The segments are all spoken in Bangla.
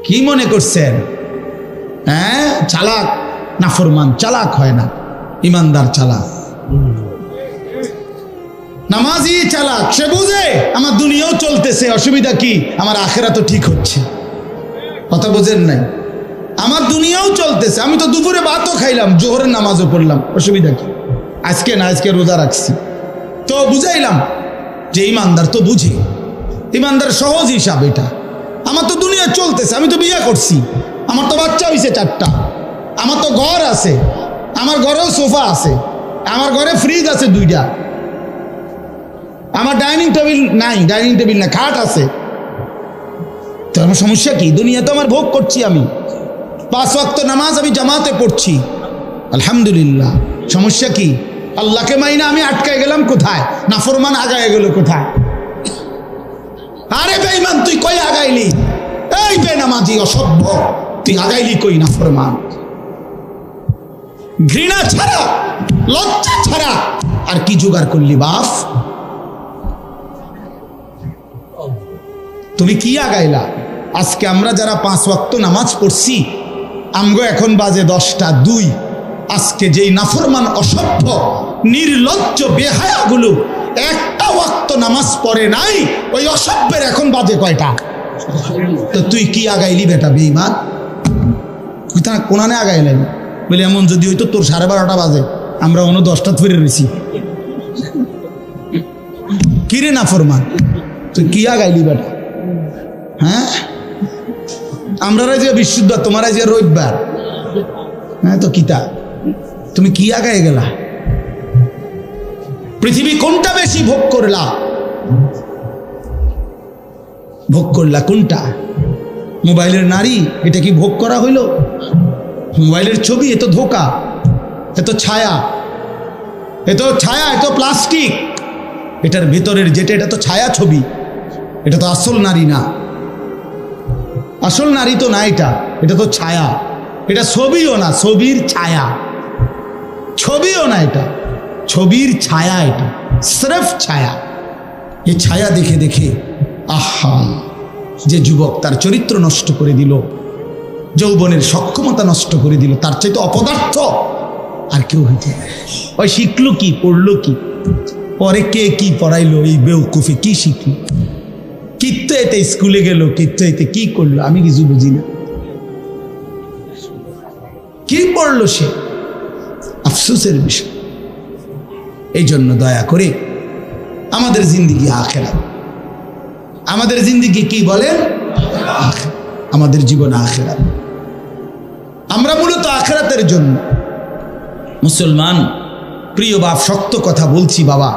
কি মনে করছেন? হ্যাঁ, চালাক নাফরমান চালাক হয় না, ইমানদার চালাক। নামাজি চালাক, সে বুঝে আমার দুনিয়াও চলতেছে, অসুবিধা কি, আমার আখেরাতও ঠিক হচ্ছে। কথা বোঝেন নাই? আমার দুনিয়াও চলতেছে, আমি তো দুপুরে ভাতও খাইলাম, জোহরের নামাজও পড়লাম, অসুবিধা কি? আজকে না, আজকে রোজা রাখছি। তো বুঝাইলাম যে ইমানদার তো বুঝে, ইমানদার সহজ হিসাব এটা। আমার তো দুনিয়া চলতেছে, আমি তো বিয়ে করছি, আমার তো বাচ্চা হয়েছে 4টা, আমার তো ঘর আছে, আমার ঘরেও সোফা আছে, আমার ঘরে ফ্রিজ আছে 2টা, আমার ডাইনিং টেবিল নাই, ডাইনিং টেবিল না, খাট আছে। তো আমার সমস্যা কি? দুনিয়া তো আমার ভোগ করছি, আমি 5 ওয়াক্ত নামাজ আমি জামাতে পড়ছি, আলহামদুলিল্লাহ। সমস্যা কি? আল্লাহকে মাইনা আমি আটকায় গেলাম কোথায়? নাফরমান আগায় গেল কোথায়? আরে বেঈমান, তুই কই আগাইলি? এই বেনামাজি অসভ্য, তুই আগাইলি কই? নাফরমান। ঘৃণা ছাড়া, লজ্জা ছাড়া আর কি জোগাড় করলি বাপ? তুমি কি আগাইলা? আজকে আমরা যারা 5 ওয়াক্ত নামাজ পড়ছি, আমগো এখন বাজে 10টা 2। আজকে যেই নাফরমান অসভ্য নির্লজ্জ বেহায়াগুলো একটা ওয়াক্ত নামাজ পড়ে নাই, ওই অসভ্যের এখন বাজে কয়টা? তো তুই কি আগাইলি বেটা বেঈমান? কোনানে আগাইলেন বলে, এমন যদি হইতো তোর 12:30 বাজে, আমরা অন্য 10টা ফিরে রয়েছি। কিরে নাফরমান, তুই কি আগাইলি বেটা? হ্যাঁ, আমরা যে বিশুদ্ধ, তোমার যে রবিবার। হ্যাঁ, তো কিতা তুমি কি আগায় গেলা? পৃথিবী কোনটা বেশি ভোগ করলা? ভোগ করলা কোনটা? মোবাইলের নারী, এটা কি ভোগ করা হইল? মোবাইলের ছবি, এ তো ধোকা, এ তো ছায়া, এ তো ছায়া, এ তো প্লাস্টিক। এটার ভেতরের যেটা, এটা তো ছায়া ছবি, এটা তো আসল নারী না। আসল নারী তো না, এটা তো ছায়া। এটা ছবিও না, ছবির ছায়া। ছবিও না, এটা ছবির ছায়া, এটা স্রেফ ছায়া। এই ছায়া দেখে দেখে আহা, যে যুবক তার চরিত্র নষ্ট করে দিল, যৌবনের সক্ষমতা নষ্ট করে দিল, তার চাইতে অপদার্থ আর কেউ হইতে। ওই শিখলো কি, পড়লো কি, পরে কে কি পড়াইলো, এই বেউকুফে কি শিখলো? কিত্তো এতে স্কুলে গেল, কিত্তো এতে কি করলো, আমি কিছু বুঝি না। কি পড়লো সে? আফসোসের বিষয়। এই জন্য দয়া করে আমাদের জিন্দিগি আখেরাত, আমাদের জিন্দিগি কি বলেন? আমাদের জীবন আখেরাত। আমরা মূলত আখেরাতের জন্য মুসলমান। প্রিয় বাপ, শক্ত কথা বলছি বাবা,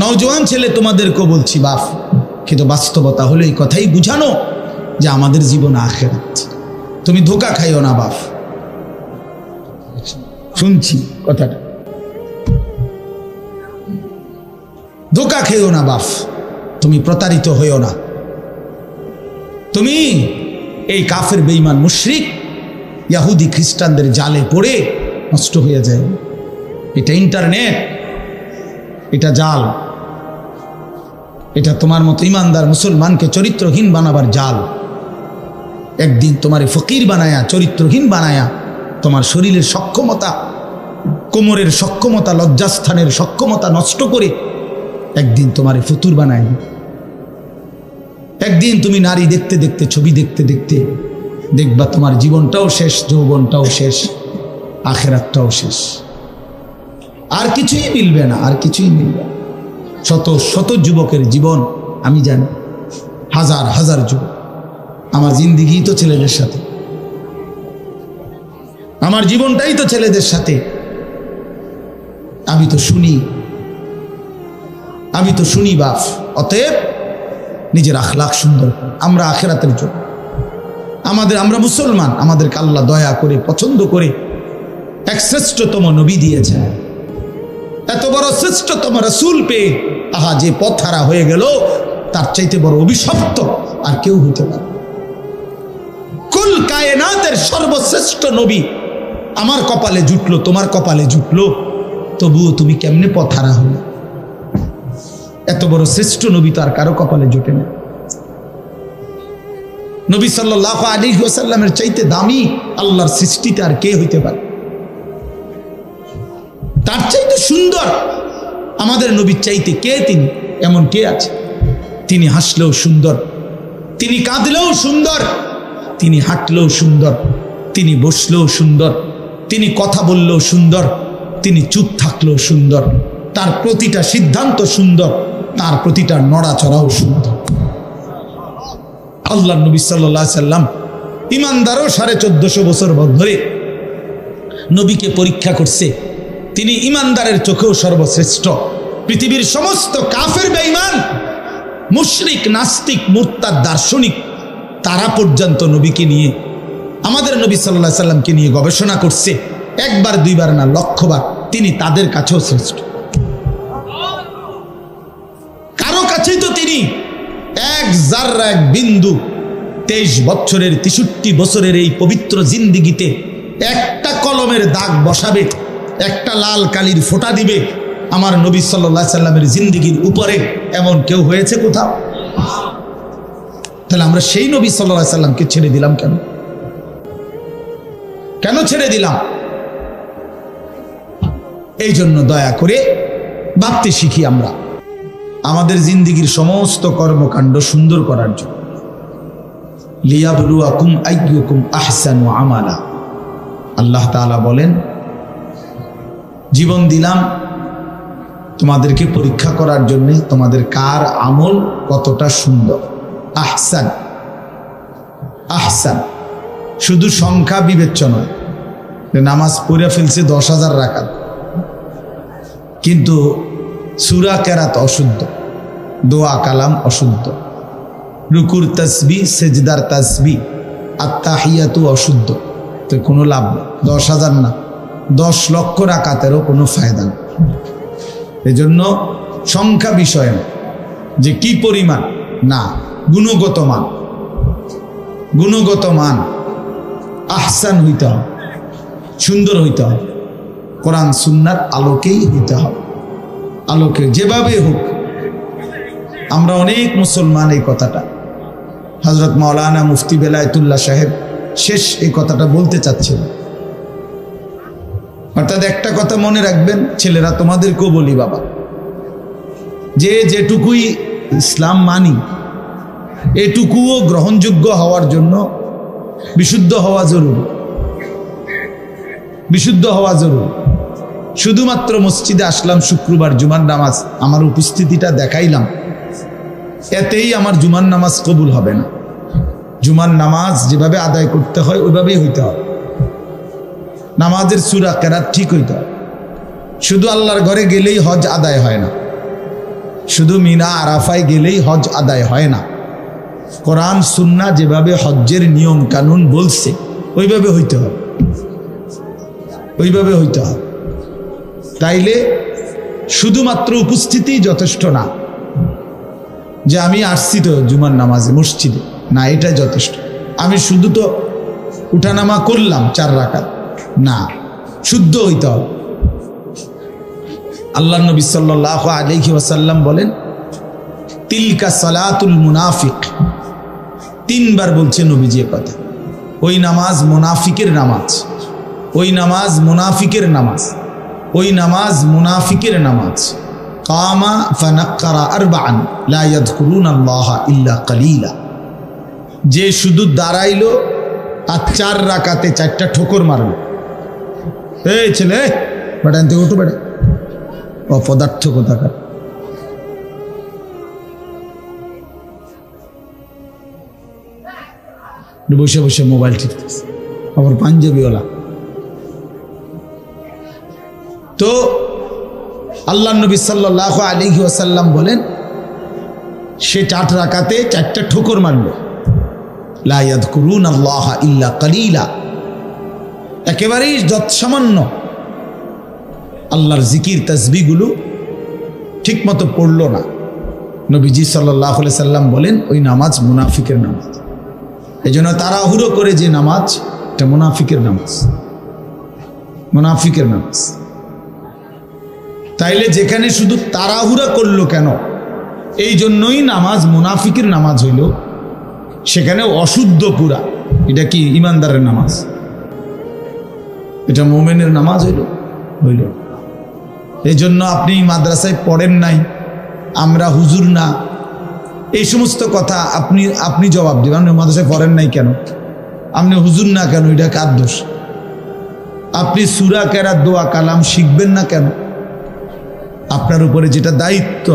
নওজোয়ান ছেলে তোমাদেরকেও বলছি বাপ, কিন্তু বাস্তবতা হলো এই কথাই বুঝানো যে আমাদের জীবন আখেরাত। তুমি ধোঁকা খাইও না বাপ। শুনছি কথাটা, ধোঁকা খেও না বাপ, তুমি প্রতারিত হইও না। তুমি এই কাফের বেঈমান মুশরিক ইহুদি খ্রিস্টানদের জালে পড়ে নষ্ট হয়ে যায়। এটা ইন্টারনেট, এটা জাল, এটা তোমার মতো ইমানদার মুসলমানকে চরিত্রহীন বানাবার জাল। একদিন তোমার ফকির বানায়া, চরিত্রহীন বানায়া, তোমার শরীরের সক্ষমতা, কোমরের সক্ষমতা, লজ্জাস্থানের সক্ষমতা নষ্ট করে একদিন তোমার ফতুর বানায়। একদিন তুমি নারী দেখতে দেখতে, ছবি দেখতে দেখতে দেখবা তোমার জীবনটাও শেষ, যৌবনটাও শেষ, আখেরাতটাও শেষ। আর কিছুই মিলবে না, আর কিছুই মিলবে না। শত শত যুবকের জীবন আমি জানি, হাজার হাজার যুবক। আমার জিন্দিগি তো ছেলেদের সাথে, আমার জীবনটাই তো ছেলেদের সাথে। আমি তো শুনি বাপ। অতএব নিজের আখলাক সুন্দর, আমরা আখেরাতের জন্য আমরা মুসলমান, আমাদেরকে আল্লাহ দয়া করে পছন্দ করে এক শ্রেষ্ঠতম নবী দিয়েছেন। এত বড় শ্রেষ্ঠতম রাসূল পেয়ে আহা, যে পথ হারা হয়ে গেল, তার চাইতে বড় অভিশপ্ত আর কেউ হতে পারে। কুল কায়নাতের সর্বশ্রেষ্ঠ নবী আমার কপালে জুটলো, তোমার কপালে জুটলো, তবুও তুমি কেমনে পথ হারা হলে? এত বড় শ্রেষ্ঠ নবী তো আর কারো কপালে জুটে না। নবী সাল্লাল্লাহু আলাইহি ওয়াসাল্লামের চাইতে দামি আল্লাহর সৃষ্টিতে আর কে হইতে পারে? তার চাইতে সুন্দর আমাদের নবীর চাইতে কে তিনি? এমন কে আছে? তিনি হাসলেও সুন্দর, তিনি কাঁদলেও সুন্দর, তিনি হাঁটলেও সুন্দর, তিনি বসলেও সুন্দর, তিনি কথা বললেও সুন্দর, তিনি চুপ থাকলেও সুন্দর, তার প্রতিটা সিদ্ধান্ত সুন্দর, তার প্রতিটা নড়াচড়াও সুন্দর। আল্লাহ নবী সাল্লাল্লাহু আলাইহি সাল্লাম ইমানদারও 1450 বছর ধরে নবীকে পরীক্ষা করছে। তিনি ইমানদারের চোখেও সর্বশ্রেষ্ঠ। পৃথিবীর সমস্ত কাফের বেঈমান, মুশরিক, নাস্তিক, মুরতাদ, দার্শনিক তারা পর্যন্ত নবীকে নিয়ে, আমাদের নবী সাল্লাল্লাহু আলাইহি সাল্লামকে নিয়ে গবেষণা করছে, একবার দুইবার না, লক্ষবার। তিনি তাদের কাছেও শ্রেষ্ঠ। কারো কাছেই তো তিনি এক জাররা, এক বিন্দু 23 বছরের 63 বছরের এই পবিত্র জিন্দিগিতে একটা কলমের দাগ বসাবে, একটা লাল কালির ফোঁটা দিবে আমার নবী সাল্লাল্লাহু আলাইহি সাল্লামের জিন্দিগির উপরে, এমন কেউ হয়েছে কোথাও? তাহলে আমরা সেই নবী সাল্লাল্লাহু আলাইহি সাল্লামকে ছেড়ে দিলাম কেন? কেন ছেড়ে দিলাম? এই জন্য দয়া করে ভাবতে শিখি আমরা আমাদের জিন্দিগির সমস্ত কর্মকাণ্ড সুন্দর করার জন্য। লিয়াবলুয়াকুম আইয়ুকুম আহসানু আমালা। আল্লাহ তাআলা বলেন, জীবন দিলাম তোমাদেরকে পরীক্ষা করার জন্য, তোমাদের কার আমল কতটা সুন্দর। আহসান, আহসান শুধু সংখ্যা বিবেচ্য নয়। নামাজ পড়ে ফেলছে 10,000 রাকাত, কিন্তু সূরা কেরাত অশুদ্ধ, দোয়া কালাম অশুদ্ধ, রুকুর তাসবিহ, সেজদার তাসবিহ, আত্তাহিয়াতু অশুদ্ধ, তো কোনো লাভ নেই। 10,000 না, 10 লক্ষ রাকাতেরও কোনো ফায়দা নেই। এজন্য সংখ্যা বিষয় না, যে কি পরিমাণ, না, গুণগত মান। গুণগত মান, আহসান হইতে হবে, সুন্দর হইতে হবে, কোরআন সুন্নাহর আলোকেই হইতে হবে। আলোকে যেভাবে হোক। আমরা অনেক মুসলমান এই কথাটা, হযরত মাওলানা মুফতি বেলায়েতুল্লাহ সাহেব শেষ এই কথাটা বলতে চাচ্ছিলেন। অর্থাৎ একটা কথা মনে রাখবেন, ছেলেরা তোমাদেরকেও বলি বাবা, যে যেটুকুই ইসলাম মানি এটুকুও গ্রহণযোগ্য হওয়ার জন্য বিশুদ্ধ হওয়া জরুরি। বিশুদ্ধ হওয়া জরুরি। শুধুমাত্র মসজিদে আসলাম শুক্রবার জুমার নামাজ, আমার উপস্থিতিটা দেখাইলাম, এতেই আমার জুমার নামাজ কবুল হবে না। জুমার নামাজ যেভাবে আদায় করতে হয় ওইভাবেই হইতে হবে। নামাজের সূরা কেরাত ঠিক হইতে হবে। শুধু আল্লাহর ঘরে গেলেই হজ আদায় হয় না, শুধু মিনা আরাফায় গেলেই হজ আদায় হয় না। কোরআন সুন্নাহ যেভাবে হজ্জের নিয়ম কানুন বলছে ওইভাবে হইতে হবে, ওইভাবে হইতে হবে। তাইলে শুধুমাত্র উপস্থিতি যথেষ্ট না, যে আমি আসছি তো জুমার নামাজে মসজিদে, না, এটা যথেষ্ট। আমি শুধু তো উঠানামা করলাম 4 রাকাত, না, শুদ্ধ হইতে হবে। আল্লাহ নবী সাল্লাল্লাহু আলাইহি ওয়াসাল্লাম বলেন, তিলকা সালাতুল মুনাফিক। 3 বার বলছে নবীজি কথা। ওই নামাজ মুনাফিকের নামাজ, ওই নামাজ মুনাফিকের নামাজ, ওই নামাজ মুনাফিকের নামাজ। কামা ফানাক্কারা আরবাআন লা ইয়াযকুরুনাল্লাহা ইল্লা কালিলা। যে শুধু দাঁড়াইলো আর 4 রাকাতে 4টা ঠোকর মারলো। এই ছেলে, বেটা আনতে উঠো, বেটা অপদার্থ কোথাকার। বসে বসে মোবাইল টিপতেছে, আবার পাঞ্জাবিওয়ালা। তো আল্লাহ নবী সাল্লাল্লাহু আলাইহি ওয়াসাল্লাম বলেন, সে 4 রাকাতে 4টা ঠোকর মারল। লা ইয়াযকুরুনাল্লাহা ইল্লা কালিলা। একেবারেই যৎসামান্য আল্লাহর জিকির তাসবিহগুলো ঠিক মতো পড়ল না। নবীজি সাল্লাল্লাহু আলাইহি সাল্লাম বলেন, ওই নামাজ মুনাফিকের নামাজ। এই জন্য তাড়াহুড়ো করে যে নামাজ, এটা মুনাফিকের নামাজ, মুনাফিকের নামাজ। তাইলে যেখানে শুধু তাড়াহুড়া করলো কেন, এই জন্যই নামাজ মুনাফিকের নামাজ হইল। সেখানে অশুদ্ধ পুরা, এটা কি ইমানদারের নামাজ? এটা মোমেনের নামাজ হইল? এই জন্য আপনি মাদ্রাসায় পড়েন নাই, আমরা হুজুর না, এই সমস্ত কথা আপনি জবাব দেবেন। আপনি মাদ্রাসায় পড়েন নাই কেন, আপনি হুজুর না কেন, এটা কার দোষ? আপনি সূরা কেরাত দোয়া কালাম শিখবেন না কেন? আপনার উপরে যেটা দায়িত্ব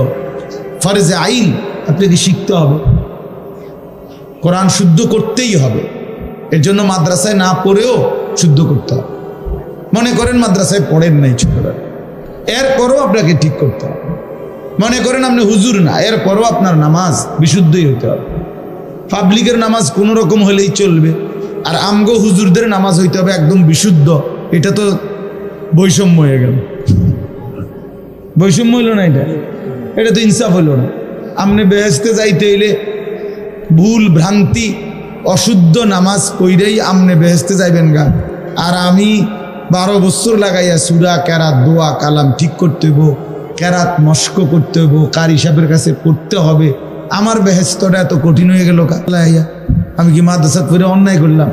ফরজে আইন, আপনাকে শিখতে হবে, কোরআন শুদ্ধ করতেই হবে। এর জন্য মাদ্রাসায় না পড়েও শুদ্ধ করতে হবে। মনে করেন মাদ্রাসায় পড়েন নাই ছোটরা, এরপরও আপনাকে ঠিক করতে হবে। মনে করেন আপনি হুজুর না, এরপরও আপনার নামাজ বিশুদ্ধই হইতে হবে। পাবলিকের নামাজ কোনো রকম হলেই চলবে, আর আমগো হুজুরদের নামাজ হইতে হবে একদম বিশুদ্ধ। এটা তো বৈষম্য হয়ে গেল। বৈষম্য হইল না, এটা তো ইনসাফ হইল না। আপনি বেহেশতে যাইতে হইলে ভুল ভ্রান্তি অশুদ্ধ নামাজ পড়েই আপনি বেহেশতে যাইবেন গা, আর আমি 12 বছর লাগাইয়া সূরা কেরাত দোয়া কালাম ঠিক করতে হইব, কেরাত মস্ক করতে হইব, কারি সাহেবের কাছে পড়তে হবে। আমার বেহেশতটা এত কঠিন হয়ে গেল কালাইয়া, আমি কি মাদ্রাসা পড়ে অন্যায় করলাম?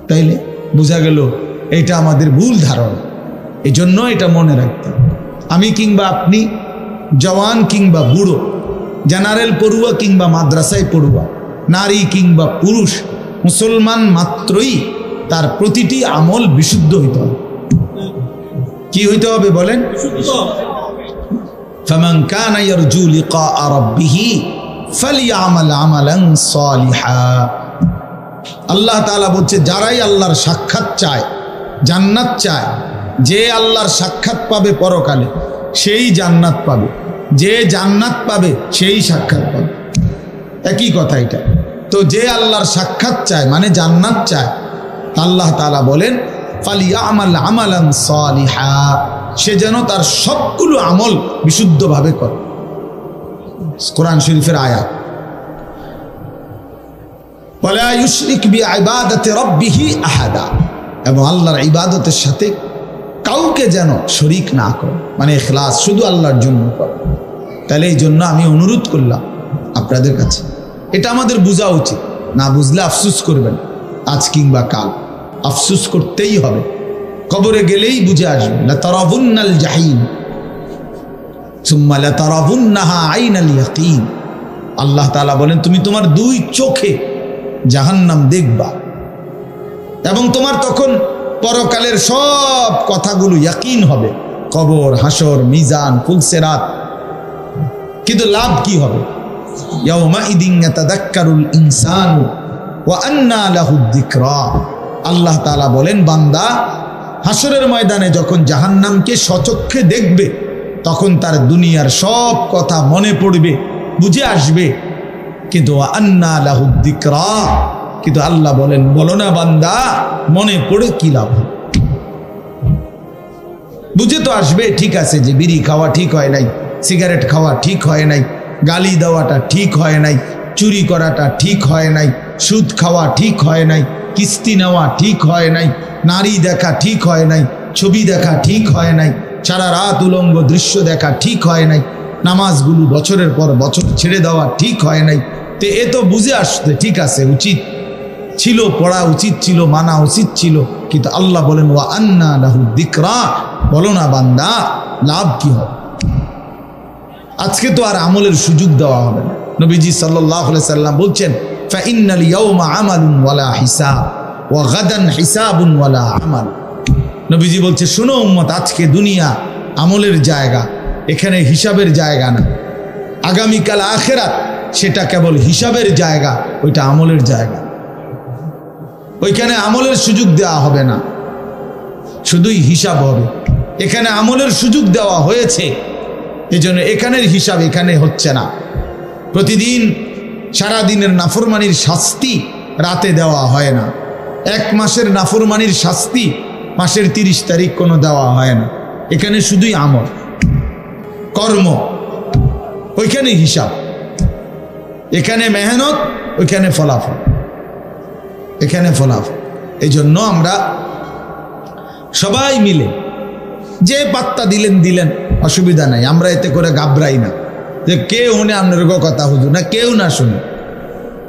তাইলে বোঝা গেল এটা আমাদের ভুল ধারণা। এই জন্য এটা মনে রাখতে, আমি কিংবা আপনি, জওয়ান কিংবা বুড়ো, জেনারেল পড়ুয়া কিংবা মাদ্রাসায় পড়ুয়া, নারী কিংবা পুরুষ, মুসলমান মাত্রই তার প্রতিটি আমল বিশুদ্ধ হইতে হবে। কি হইতে হবে বলেন? ফামান কানা ইয়ারজু লিকা রাব্বিহি ফালইআমাল আমালান সালিহা। আল্লাহ তাআলা বলছে, যারাই আল্লাহর সাক্ষাৎ চায়, জান্নাত চায়, যে আল্লাহর সাক্ষাৎ পাবে পরকালে সেই জান্নাত পাবে, যে জান্নাত পাবে সেই সাক্ষাৎ পাবে, একই কথা এটা। তো যে আল্লাহর সাক্ষাৎ চায় মানে জান্নাত চায়, আল্লাহ তাআলা বলেন ফালিয়ামাল আমালান সালিহা, সে যেন তার সবগুলো আমল বিশুদ্ধভাবে করে। কোরআন শরীফের আয়াত, ওয়ালা ইউশরিক বিইবাদাতি রাব্বিহি আহাদা, এবং আল্লাহর ইবাদতের সাথে কাউকে যেন শরীক না করে, মানে ইখলাস, শুধু আল্লাহর জন্য করে। তাহলে এই জন্য আমি অনুরোধ করলাম আপনাদের কাছে, এটা আমাদের বোঝা উচিত। না বুঝলে আফসোস করবেন, আজ কিংবা কাল আফসোস করতেই হবে। কবরে গেলেই বুঝে আসবে, লাতারাবুন্নাল জাহিম সুম্মা লাতারাবুন্নাহা আইনাল ইয়াকিন। আল্লাহ তাআলা বলেন, তুমি তোমার 2 চোখে জাহান্নাম দেখবা, এবং তোমার তখন পরকালের সব কথাগুলো ইয়াকিন হবে, কবর, হাসর, মিজান, ফুলসিরাত। কিন্তু লাভ কি হবে? ইয়াউমা ইদিন ইয়াতাযাক্কারুল ইনসানু ওয়া আন্না লাহুদ যিকরা। আল্লাহ তাআলা বলেন, বান্দা হাসরের ময়দানে যখন জাহান্নামকে সচক্ষে দেখবে, তখন তার দুনিয়ার সব কথা মনে পড়বে, বুঝে আসবে। কিন্তু ওয়া আন্না লাহুদ যিকরা, কিন্তু আল্লাহ বলেন, বলো না বান্দা, মনে পড়ে কি লাভ? বুঝে তো আসবে, ঠিক আছে যে বিড়ি খাওয়া ঠিক হয় নাই, সিগারেট খাওয়া ঠিক হয় নাই, গালি দেওয়াটা ঠিক হয় নাই, চুরি করাটা ঠিক হয় নাই, সুদ খাওয়া ঠিক হয় নাই, কিস্তি নেওয়া ঠিক হয় নাই, নারী দেখা ঠিক হয় নাই, ছবি দেখা ঠিক হয় নাই, সারা রাত উলঙ্গ দৃশ্য দেখা ঠিক হয় নাই, নামাজগুলো বছরের পর বছর ছেড়ে দেওয়া ঠিক হয় নাই। তো এ তো বুঝে আসতে ঠিক আছে, উচিত ছিল, পড়া উচিত ছিল, মানা উচিত ছিল। কিন্তু আল্লাহ বলেন, ওয়া আন্না লাহু যিকরা, বলো না বান্দা লাভ কি হবে? আজকে তো আর আমলের সুযোগ দেওয়া হবে না। নবীজি সাল্লাল্লাহু আলাইহি সাল্লাম বলছেন, ফা ইন্নাল ইয়াউমা আমালুন ওয়ালা হিসাব ওয়া গাদান হিসাবুন ওয়ালা আমাল। নবীজি বলছে, শোনো উম্মত, আজকে দুনিয়া আমলের জায়গা, এখানে হিসাবের জায়গা না। আগামীকাল আখিরাত, সেটা কেবল হিসাবের জায়গা, ওইটা আমলের জায়গা। ওইখানে আমলের সুযোগ দেওয়া হবে না, শুধুই হিসাব হবে। এখানে আমলের সুযোগ দেওয়া হয়েছে, এজন্য এখানের হিসাব এখানে হচ্ছে না। প্রতিদিন সারাদিনের নাফরমানির শাস্তি রাতে দেওয়া হয় না। 1 মাসের নাফরমানির শাস্তি মাসের 30 তারিখ কোনো দেওয়া হয় না। এখানে শুধুই আমল, কর্ম, ওইখানে হিসাব। এখানে মেহনত, ওইখানে ফলাফল, এখানে ফলাফল। এই জন্য আমরা সবাই মিলে যে পাত্তা দিলেন, অসুবিধা নাই, আমরা এতে করে ঘাবড়াই না যে কে শুনে আপনার কথা হুজুর, না কেউ না শুনে।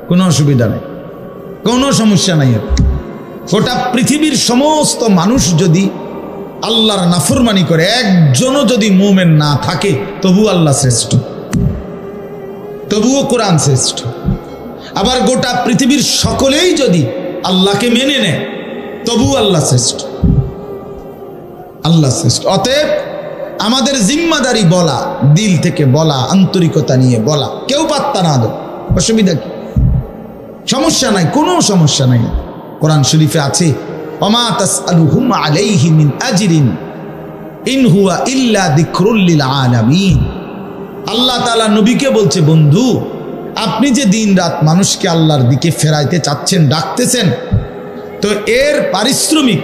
কোনো অসুবিধা নেই, কোনো সমস্যা নাই। গোটা পৃথিবীর সমস্ত মানুষ যদি আল্লাহর নাফরমানি করে, একজনও যদি মুমিন না থাকে, তবু আল্লাহ শ্রেষ্ঠ, তবুও কোরআন শ্রেষ্ঠ। আবার গোটা পৃথিবীর সকলেই যদি আল্লাহকে মেনে নেয়, তবু আল্লাহ শ্রেষ্ঠ, আল্লাহ শ্রেষ্ঠ। অতএব আমাদের জিম্মাদারি বলা, দিল থেকে বলা, আন্তরিকতা নিয়ে বলা, কেউ পাত্তা না দেয়, অসুবিধা কি? সমস্যা নাই, কোনো সমস্যা নাই। কোরআন শরীফে আছে, ওমা তাসআলুহুম আলাইহি মিন আজরিন ইন হুয়া ইল্লা যিকরুল লিল আলামিন। আল্লাহ তাআলা নবীকে বলছে, বন্ধু আপনি যে দিন রাত মানুষকে আল্লাহর দিকে ফেরাইতে চাচ্ছেন, ডাকতেছেন, তো এর পারিশ্রমিক,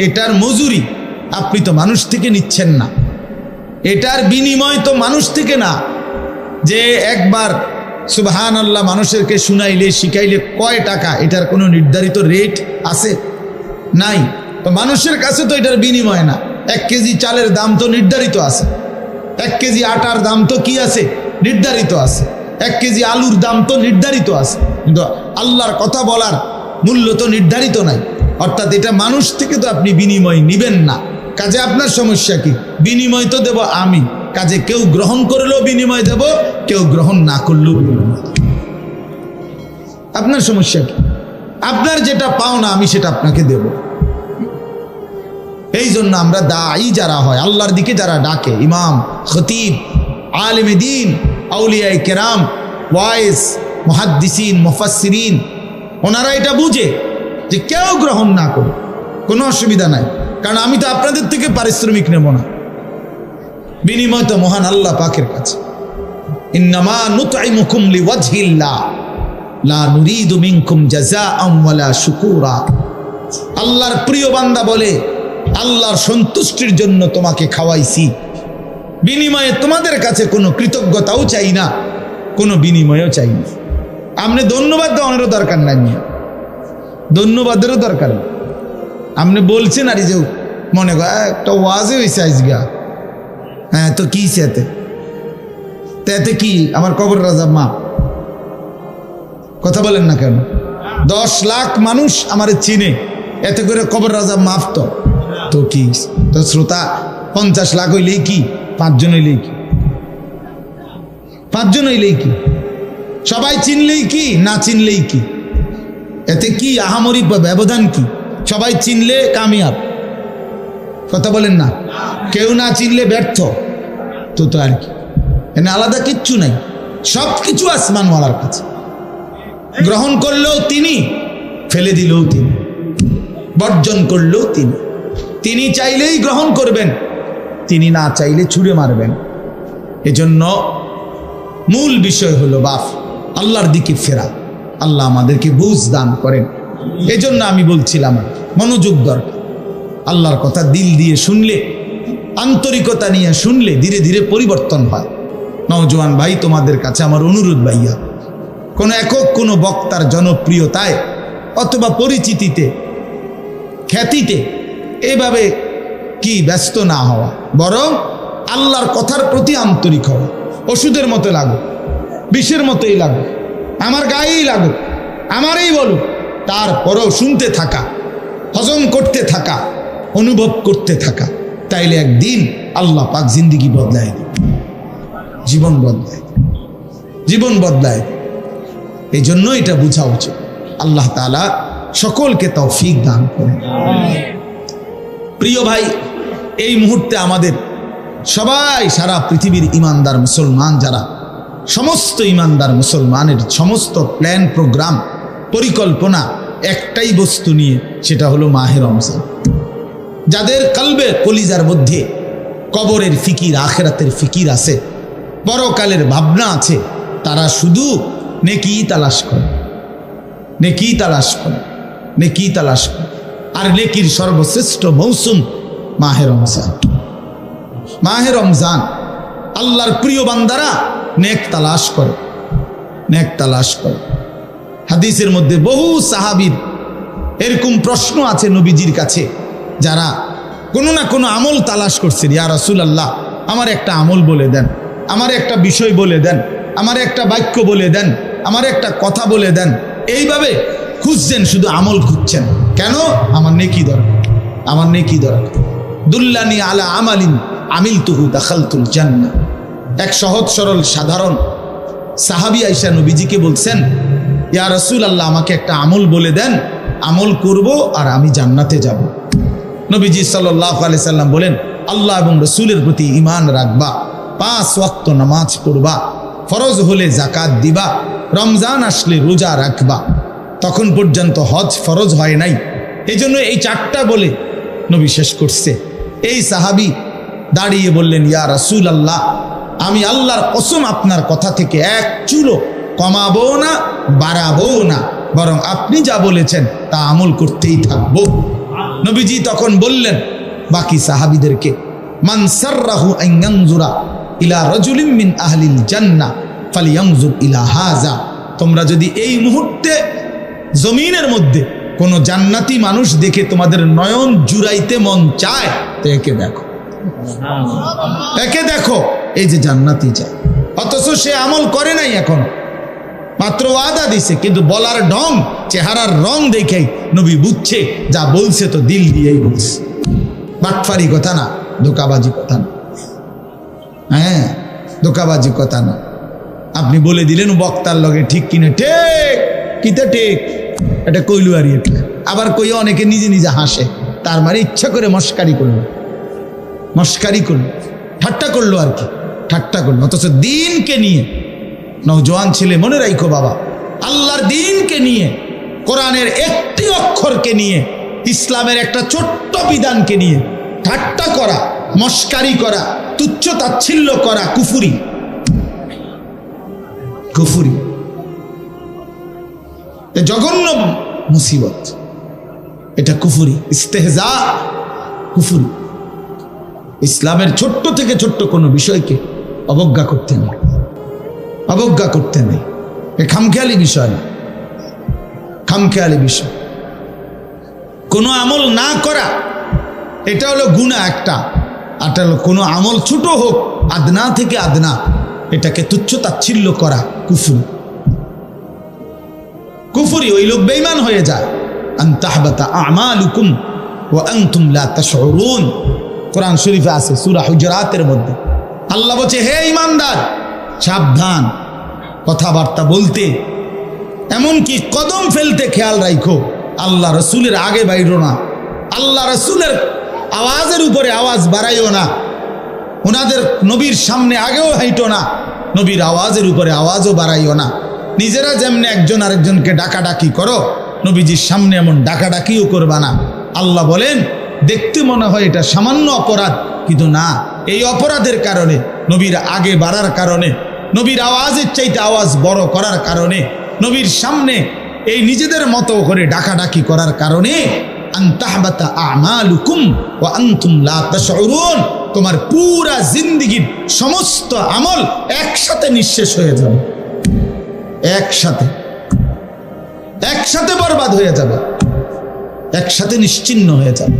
এটার মজুরি আপনি তো মানুষ থেকে নিচ্ছেন না, এটার বিনিময় তো মানুষ থেকে না। যে একবার সুবহানাল্লাহ মানুষেরকে শুনাইলে, শিখাইলে কয় টাকা, এটার কোনো নির্ধারিত রেট আছে? নাই। তো মানুষের কাছে তো এটার বিনিময় না। 1 কেজি চালের দাম তো নির্ধারিত আছে, 1 কেজি আটার দাম তো কি আছে? নির্ধারিত আছে। 1 কেজি আলুর দাম তো নির্ধারিত আছে, কিন্তু আল্লাহর কথা বলার মূল্য তো নির্ধারিত নাই। অর্থাৎ এটা মানুষ থেকে তো আপনি বিনিময় নিবেন না। কাজে আপনার সমস্যা কি? বিনিময় তো দেব আমি, কাজে কেউ গ্রহণ করলেও বিনিময় দেব, কেউ গ্রহণ না করলেও বিনিময় দেব। আপনার সমস্যা কি? আপনার যেটা পাও না, আমি সেটা আপনাকে দেব। এই জন্য আমরা দায়ী যারা হয়, আল্লাহর দিকে যারা ডাকে, ইমাম, খতিব, আলেম দ্বীন, আউলিয়ায়ে কেরাম, ওয়াইজ, মুহাদ্দিসিন, মুফাসসিরিন, ওনারা এটা বুঝে যে কেউ গ্রহণ না করে কোনো অসুবিধা নাই, কারণ আমি তো আপনাদের থেকে পারিশ্রমিক নেব না, বিনিময় তো মহান আল্লাহ পাকের কাছে। ইন্নামা নুতঈমুকুম লিওয়াজহিল্লাহ লা নুরিদু মিনকুম জাযাআন ওয়ালা শুকুরা। আল্লাহর প্রিয় বান্দা বলে, আল্লাহর সন্তুষ্টির জন্য তোমাকে খাওয়াইছি, বিনিময়ে তোমাদের কাছে কোনো কৃতজ্ঞতাও চাই না, কোনো বিনিময়ও চাই না। আপনি ধন্যবাদ দেওয়ারও দরকার নাই, ধন্যবাদেরও দরকার নেই। আপনি বলছেন আর যে মনে কর একটা ওয়াজে হয়েছে আজগা, হ্যাঁ তো কি সেতে তেতে কি আমার কবর রাজা মা, কথা বলেন না কেন? 10 লাখ মানুষ আমার চিনে, এতে করে কবর রাজা মাফ তো কি? তো শ্রোতা 50 লাখ হইলেই কি? 5 জন হইলেই কি? 5 জন হইলেই কি? সবাই চিনলেই কি, না চিনলেই কি? এতে কি আহামরি ব্যবধান কি? সবাই চিনলে কামিয়াব, কথা বলেন না? কেউ না চিনলে ব্যর্থ, তো আর কি? এনে আলাদা কিচ্ছু নাই, সব কিছু আসমানওয়ালার কাছে। গ্রহণ করলেও তিনি, ফেলে দিলেও তিনি, বর্জন করলেও তিনি। তিনি চাইলেই গ্রহণ করবেন, তিনি না চাইলে ছুঁড়ে মারবেন। এজন্য মূল বিষয় হলো বাপ আল্লাহর দিকে ফেরা। আল্লাহ আমাদেরকে বুঝ দান করেন। এজন্য আমি বলছিলাম মনোযোগ দরকার। আল্লাহর কথা দিল দিয়ে শুনলে, আন্তরিকতা নিয়ে শুনলে ধীরে ধীরে পরিবর্তন হয়। নওজোয়ান ভাই, তোমাদের কাছে আমার অনুরোধ, ভাইয়া কোনো একক কোনো বক্তার জনপ্রিয়তায় অথবা পরিচিতিতে, খ্যাতিতে এইভাবে কি ব্যস্ত না হওয়া, বরং আল্লাহর কথার প্রতি আন্তরিক হওয়া। ওষুধের মতো লাগুক, বিষের মতোই লাগুক, আমার গায়েই লাগুক, আমারই বলুক, তারপরেও শুনতে থাকা, হজম করতে থাকা, অনুভব করতে থাকা। তাইলে একদিন আল্লাহ পাক জিন্দিগি বদলায় দেবে, জীবন বদলায়, জীবন বদলায়। এই জন্য এটা বোঝা উচিত। আল্লাহ তাআলা সকলকে তৌফিক দান করেন। প্রিয় ভাই, এই মুহূর্তে আমাদের সবাই, সারা পৃথিবীর ইমানদার মুসলমান যারা, সমস্ত ইমানদার মুসলমানের সমস্ত প্ল্যান, প্রোগ্রাম, পরিকল্পনা একটাই বস্তু নিয়ে, সেটা হলো মাহে রমজান। যাদের কলবে, কলিজার মধ্যে কবরের ফিকির, আখিরাতের ফিকির আছে, পরকালের ভাবনা আছে, তারা শুধু নেকি তালাশ করে, নেকি তালাশ করে, নেকি তালাশ করে। আর নেকির সর্বশ্রেষ্ঠ মৌসুম মাহে রমজান। মাহে রমজান আল্লাহর প্রিয় বান্দারা নেক তালাশ করে, নেক তালাশ করে। হাদিসের মধ্যে বহু সাহাবীর এরকম প্রশ্ন আছে নবীজির কাছে, যারা কোনো না কোনো আমল তালাশ করছেন। ইয়া রাসূলুল্লাহ, আমার একটা আমল বলে দেন, আমার একটা বিষয় বলে দেন, আমার একটা বাক্য বলে দেন, আমার একটা কথা বলে দেন, এইভাবে খুঁজছেন, শুধু আমল খুঁজছেন। কেন? আমার নেকি দরকার, আমার নেকি দরকার। দুল্লানি আলা আমালিন আমিলতুহু দাখালতুল জান্নাহ। এক সহজ সরল সাধারণ সাহাবী আয়েশা নবীজিকে বলছেন, ইয়া রাসূলুল্লাহ, আমাকে একটা আমল বলে দেন, আমল করব আর আমি জান্নাতে যাব। নবীজি সাল্লাল্লাহু আলাইহি সাল্লাম বলেন, আল্লাহ এবং রসুলের প্রতি ঈমান রাখবা, 5 ওয়াক্ত নামাজ পড়বা, ফরজ হলে যাকাত দিবা, রমজান আসলে রোজা রাখবা। তখন পর্যন্ত হজ ফরজ হয় নাই, এই জন্য এই 4টা বলে নবী শেষ করছে। এই সাহাবী দাঁড়িয়ে বললেন, ইয়া রাসূলুল্লাহ, আমি আল্লাহর কসম আপনার কথা থেকে এক চুলও কমাবো না, বাড়াবো না, বরং আপনি যা বলেছেন তা আমল করতেই থাকবো। নবীজি তখন বললেন বাকি সাহাবীদেরকে, মান সাররাহু আন ইয়ানজুরা ইলা রাজুলিন মিন আহলিল জান্নাহ ফালইয়ানজুর ইলা হাযা। তোমরা যদি এই মুহূর্তে জমিনের মধ্যে কোন জান্নাতি মানুষ দেখে তোমাদের নয়ন জুড়াইতে মন চায়, তো একে দেখো, একে দেখো, এই যে জান্নাতি চায়। অথচ সে আমল করে নাই, এখন মাত্র ওয়াদা দিছে, কিন্তু বলার ঢং, চেহারার রং দেখেই নবী বুঝছে যা বলছে তো দিল দিয়েই বলছে। বাটফারি কথা না, ধোকাবাজি কথা না। হ্যাঁ, ধোকাবাজি কথা না। আপনি বলে দিলেন বক্তার লগে ঠিক কিনে, ঠিক কিতে ঠিক, এটা কইলু আর এটা আবার কই, অনেকে নিজে নিজে হাসে, তার মানে ইচ্ছা করে মস্কারি করলো, মস্কারি করলো, ঠাট্টা করলো আর কি, ঠাট্টা করলো। অথচ দিনকে নিয়ে, নওজোয়ান ছেলে মনে রাখো বাবা, আল্লাহর দিনকে নিয়ে, কোরআনের একটি অক্ষরকে নিয়ে, ইসলামের একটা ছোট্ট বিধানকে নিয়ে ঠাট্টা করা, মস্কারি করা, তুচ্ছ তাচ্ছিল্য করা কুফুরি, কুফুরি, জঘন্য মুসিবত, এটা কুফুরি, ইস্তেহজা, কুফুরি। ইসলামের ছোট্ট থেকে ছোট্ট কোনো বিষয়কে অবজ্ঞা করতে নেই, অবজ্ঞা করতে নেই। এ খামখেয়ালি বিষয় না, খামখেয়ালি বিষয়। কোনো আমল না করা, এটা হলো গুনাহ একটা, আর এটা হলো কোনো আমল ছোট হোক, আদনা থেকে আদনা, এটাকে তুচ্ছ তাচ্ছিল্য করা কুফরি, কুফরি। ওই লোক বেঈমান হয়ে যায়। আন তাহবাতা আমালুকুম ওয়া আনতুম লা তাশউরুন, কোরআন শরীফে আছে সূরা হুজুরাতের মধ্যে। আল্লাহ বলছে, হে ঈমানদার, সাবধান কথাবার্তা বলতে, এমনকি কদম ফেলতে খেয়াল রাখো। আল্লাহ রসুলের আগে বাইরো না, আল্লাহ রসুলের আওয়াজের উপরে আওয়াজ বাড়াইও না, ওনাদের নবীর সামনে আগেও হাইটো না, নবীর আওয়াজের উপরে আওয়াজও বাড়াইও না। নিজেরা যেমনি একজন আরেকজনকে ডাকাডাকি করো, নবীজির সামনে এমন ডাকাডাকিও করবা না। আল্লাহ বলেন, দেখতে মনে হয় এটা সামান্য অপরাধ, কিন্তু না, এই অপরাধের কারণে, নবীর আগে বাড়ার কারণে, নবীর আওয়াজের চাইতে আওয়াজ বড় করার কারণে, নবীর সামনে এই নিজেদের মতো করে ডাকাডাকি করার কারণে, আন তাহবাতা আমালুকুম ওয়া আনতুম লা তাশউরুন, তোমার পুরা জিন্দেগীর সমস্ত আমল একসাথে নিঃশেষ হয়ে যাবে, একসাথে, একসাথে বরবাদ হয়ে যাবে, একসাথে নিশ্চিহ্ন হয়ে যাবে।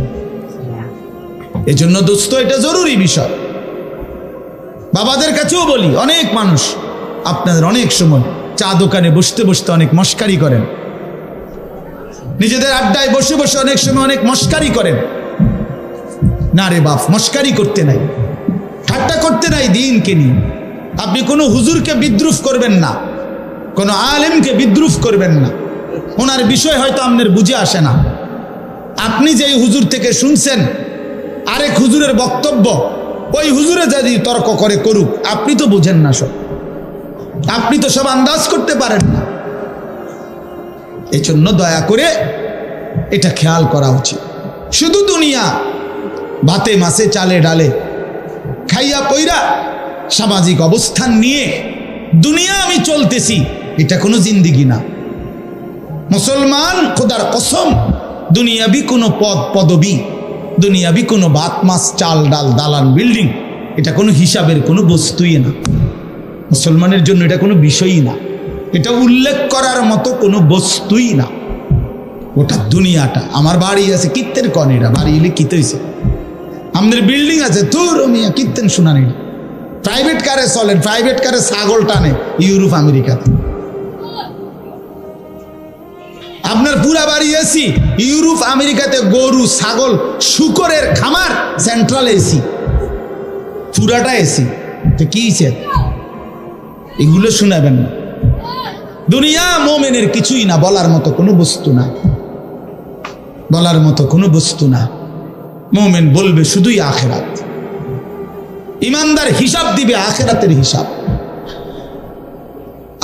এজন্য দোস্ত, এটা জরুরি বিষয়। বাবাদের কাছেও বলি, অনেক মানুষ আপনাদের অনেক সময় চা দোকানে বসতে বসতে অনেক মস্কারি করেন, নিজেদের আড্ডায় বসে বসে অনেক সময় অনেক মস্কারি করেন। না রে বাপ, মস্কারি করতে নাই, ঠাট্টা করতে নাই দিনকে নিয়ে। আপনি কোনো হুজুরকে বিদ্রুপ করবেন না, কোনো আলেমকে বিদ্রুপ করবেন না। ওনার বিষয় হয়তো আপনার বুঝে আসে না। আপনি যেই হুজুর থেকে শুনছেন আরেক হুজুরের বক্তব্য, ওই হুজুরে যদি তর্ক করে করুক, আপনি তো বুঝেন না সব, আপনি তো সব আন্দাজ করতে পারেন না। এই জন্য দয়া করে এটা খেয়াল করা উচিত। শুধু দুনিয়া, ভাতে মাছে চালে ডালে খাইয়া পইরা সামাজিক অবস্থান নিয়ে দুনিয়া আমি চলতেছি, এটা কোনো জিন্দিগি না। মুসলমান খোদার কসম, দুনিয়াবি কোনো পদ পদবি, দুনিয়াবি কোনো ভাত মাছ চাল ডাল দালান বিল্ডিং, এটা কোনো হিসাবের কোনো বস্তুই না। মুসলমানের জন্য এটা কোনো বিষয়ই না, এটা উল্লেখ করার মতো কোনো বস্তুই না। ওটা দুনিয়াটা। আমার বাড়ি আছে, কীর্তেন কন, এটা বাড়ি এলে কিতে হয়েছে, আমাদের বিল্ডিং আছে, তোর মিয়া কীর্তেন শোনানি। প্রাইভেট কারে চলেন, প্রাইভেট কারে ছাগল টানে ইউরোপ আমেরিকাতে। আপনার পুরা বাড়ি এসি, ইউরোপ আমেরিকাতে গরু ছাগল শুকরের খামার, সেন্ট্রাল এসি, পুরাটা এসি। তো কি এগুলো শোনাবেন না। দুনিয়া মোমেনের কিছুই না, বলার মতো কোনো বস্তু না, বলার মতো কোনো বস্তু না। মোমেন বলবে শুধুই আখেরাত। ইমানদার হিসাব দিবে আখেরাতের হিসাব,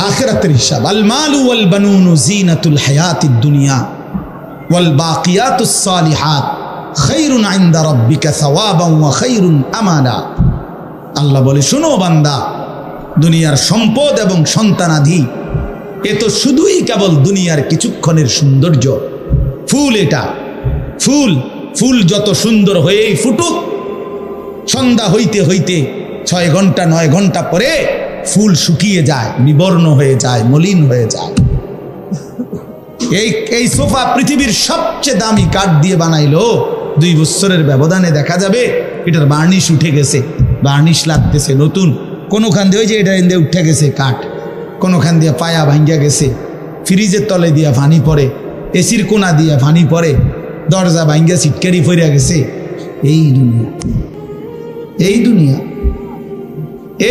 আখেরাতের হিসাব। আল মালু ওয়াল বানুন জিনাতুল হায়াতিদ দুনিয়া ওয়াল বাকিয়াতুস সালিহাত খায়রুন ইনদা রাব্বিকা সাওয়াবান ওয়া খায়রুন আমালা। আল্লাহ বলে, শোনো বান্দা, দুনিয়ার সম্পদ এবং সন্তানাদি এ তো শুধুই কেবল দুনিয়ার কিছুক্ষণের সৌন্দর্য। ফুল এটা, ফুল, ফুল যত সুন্দর হয়েই ফুটুক, সন্ধ্যা হইতে হইতে 6 ঘন্টা 9 ঘন্টা পরে ফুল শুকিয়ে যায়, বিবর্ণ হয়ে যায়, মলিন হয়ে যায়। এই সোফা পৃথিবীর সবচেয়ে দামি কাঠ দিয়ে বানাইলো, 2 বছরের ব্যবধানে দেখা যাবে এটার বার্নিশ উঠে গেছে, বার্নিশ লাগতেছে নতুন। কোনোখান দিয়ে ওই যে এটা ইন্দে উঠে গেছে কাঠ, কোনোখান দিয়ে পায়া ভাঙ্গা গেছে, ফ্রিজের তলে দিয়া পানি পড়ে, এসির কোনা দিয়া পানি পড়ে, দরজা ভাঙ্গা সিটকারি ফইরা গেছে। এই দুনিয়া, এই দুনিয়া,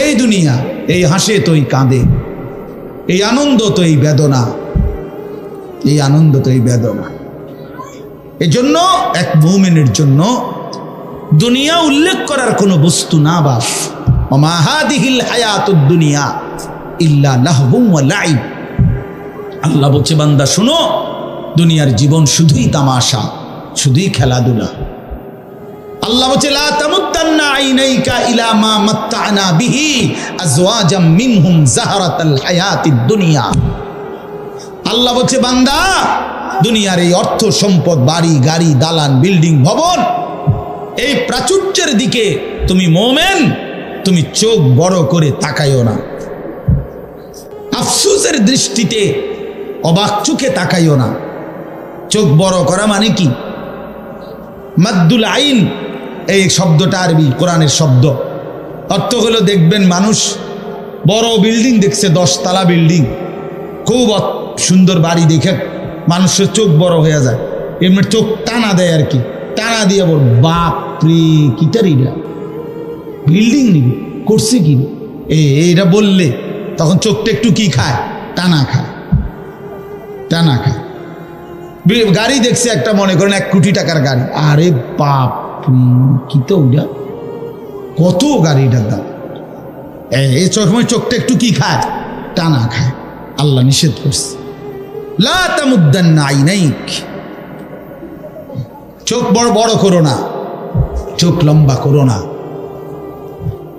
এই দুনিয়া। এই হাসে তো এই কাঁদে, এই আনন্দ তো এই বেদনা, এই আনন্দ তো এই বেদনা। এজন্য এক মুমিনের জন্য দুনিয়া উল্লেখ করার কোনো বস্তু না। বাস ওমা হাদিহিল হায়াতুদ দুনিয়া ইল্লা লাহবুন ওয়া লাইব। আল্লাহ বলছে, বান্দা শুনো, দুনিয়ার জীবন শুধুই তামাশা, শুধুই খেলাধুলা। আল্লাহ বলছে, লা তামুদ্দান্না আইনাইকা ইলা মা মাত্তা'না বিহি আজওয়াজাম মিনহুম যাহরাতাল হায়াতিদ দুনিয়া। আল্লাহ বলছে, বান্দা দুনিয়ার এই অর্থ সম্পদ, বাড়ি গাড়ি, দালান, বিল্ডিং, ভবন, এই প্রাচুর্যের দিকে তুমি মোমেন, তুমি চোখ বড় করে তাকাইও না। আফসোসের দৃষ্টিতে অবাক চোখে তাকাইও না। চোখ বড় করা মানে কি? মাদ্দুল আইন, এই শব্দটা আরবি, কোরআনের শব্দ। অর্থ হলো, দেখবেন মানুষ বড় বিল্ডিং দেখছে, 10 তলা বিল্ডিং, খুব সুন্দর বাড়ি দেখে মানুষের চোখ বড় হয়ে যায়, এমনি চোখ টানা দেয় আর কি, টানা দিয়ে বল, বাপরে কিটারিটা বিল্ডিং নিবি করছে কি এইটা বললে তখন চোখটা একটু কি খায়, টানা খায়, টানা খায়। গাড়ি দেখছে একটা, মনে করেন 1 কোটি টাকার গাড়ি, আরে বাপ কি তো ওটা, কত গাড়িটার দাম, এই সময় চোখটা একটু কি খায়, টানা খায়। আল্লাহ নিষেধ করছে, লা তামুদ্দান্না আইনাইক, চোখ বড় বড় করো না, চোখ লম্বা করো না,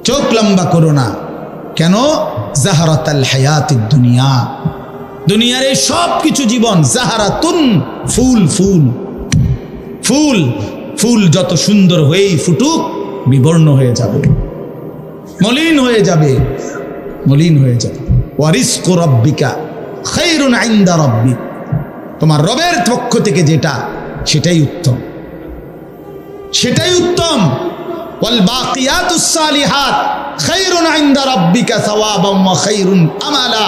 চোখ লম্বা করো না। কেন? যাহরাতাল হায়াতিদ দুনিয়া, দুনিয়ার এই সব কিছু জীবন, যাহরাতুন, ফুল, ফুল, ফুল, ফুল যত সুন্দর হয়েই ফুটুক, বিবর্ণ হয়ে যাবে, মলিন হয়ে যাবে, মলিন হয়ে যাবে। ওয়া রিজকু রাব্বিকা খায়রুন ইনদা রাব্বিক, তোমার রবের পক্ষ থেকে যেটা, সেটাই উত্তম, সেটাই উত্তম। ওয়াল বাকিয়াতুস সালিহাত খায়রুন ইনদা রাব্বিকা সাওয়াবান ওয়া খায়রুন আমালা।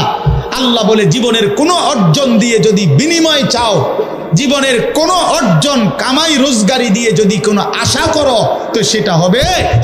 আল্লাহ বলে, জীবনের কোনো অর্জন দিয়ে যদি বিনিময় চাও, জীবনের কোনো অর্জন কামাই রোজগারি দিয়ে যদি কোনো আশা করো, তো সেটা হবে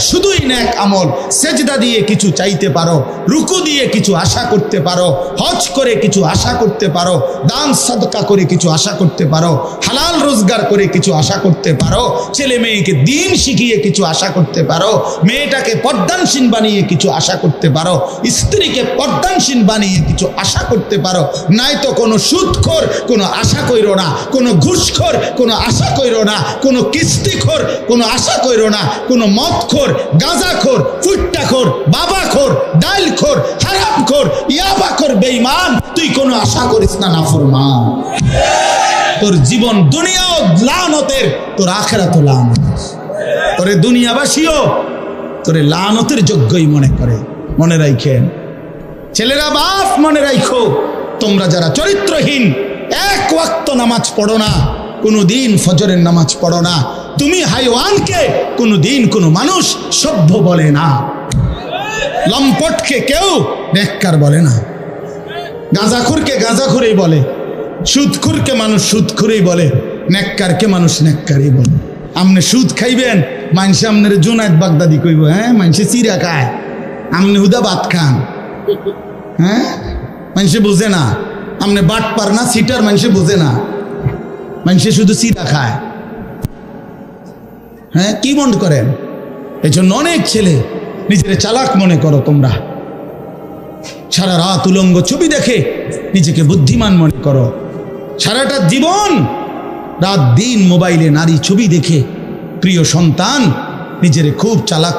শুধুই নেক আমল। সেজদা দিয়ে কিছু চাইতে পারো, রুকু দিয়ে কিছু আশা করতে পারো, হজ করে কিছু আশা করতে পারো, দান সাদকা করে কিছু আশা করতে পারো, হালাল রোজগার করে কিছু আশা করতে পারো, ছেলে মেয়েকে দিন শিখিয়ে কিছু আশা করতে পারো, মেয়েটাকে পর্দানশীল বানিয়ে কিছু আশা করতে পারো, স্ত্রীকে পর্দানশীল বানিয়ে কিছু আশা করতে পারো। নাই তো কোনো সুদখোর কোনো আশা কইরো না, কোনো ঘুষখোর কোনো আশা কইরো না, কোনো কিস্তিখোর কোনো আশা কইরো না, কোনো মদখোর, গাঁজাখোর, ফুট্টাখোর, বাবাখোর, ডাইলখোর, হারামখোর, ইয়াবাখোর, বেঈমান, তুই কোনো আশা করিস না নাফরমান। তোর জীবন দুনিয়াও লানতের, তোর আখিরাতও লানত। তোরে দুনিয়াবাসীও তোরে লানতের যোগ্যই মনে করে। মনে রাখেন ছেলেরা, বাপ মনে রাখো, তোমরা যারা চরিত্রহীন, 1 ওয়াক্ত নামাজ পড়ো না, কোনোদিন ফজরের নামাজ পড়ো না, তুমি হাইওয়ানকে কোনোদিন কোনো মানুষ সভ্য বলে না, লম্পটকে কেউ নেককার বলে না, গাঁজাখুরকে গাঁজাখুরেই বলে, সুদখোরকে মানুষ সুদখোরই বলে, নেককারকে মানুষ নেককারই বলে। আমনে সুদ খাইবেন, মানুষে আমনের জুনায়েদ বাগদাদি কইব, হ্যাঁ মানুষে চিরা খায়, আমনে হুদা ভাত খান। হ্যাঁ, মানুষে বোঝে না আমনে বাট পার না সিটার, মানুষে বোঝে না, মানুষে শুধু চিরা খায়। হ্যাঁ, কি মন করেন? এই জন্য অনেক ছেলে নিজের চালাক মনে করো তোমরা, সারা রাত উলঙ্গ ছবি দেখে নিজেকে বুদ্ধিমান মনে করো, সারাটা জীবন রাত দিন মোবাইলে নারী ছবি দেখে প্রিয় সন্তান নিজের খুব চালাক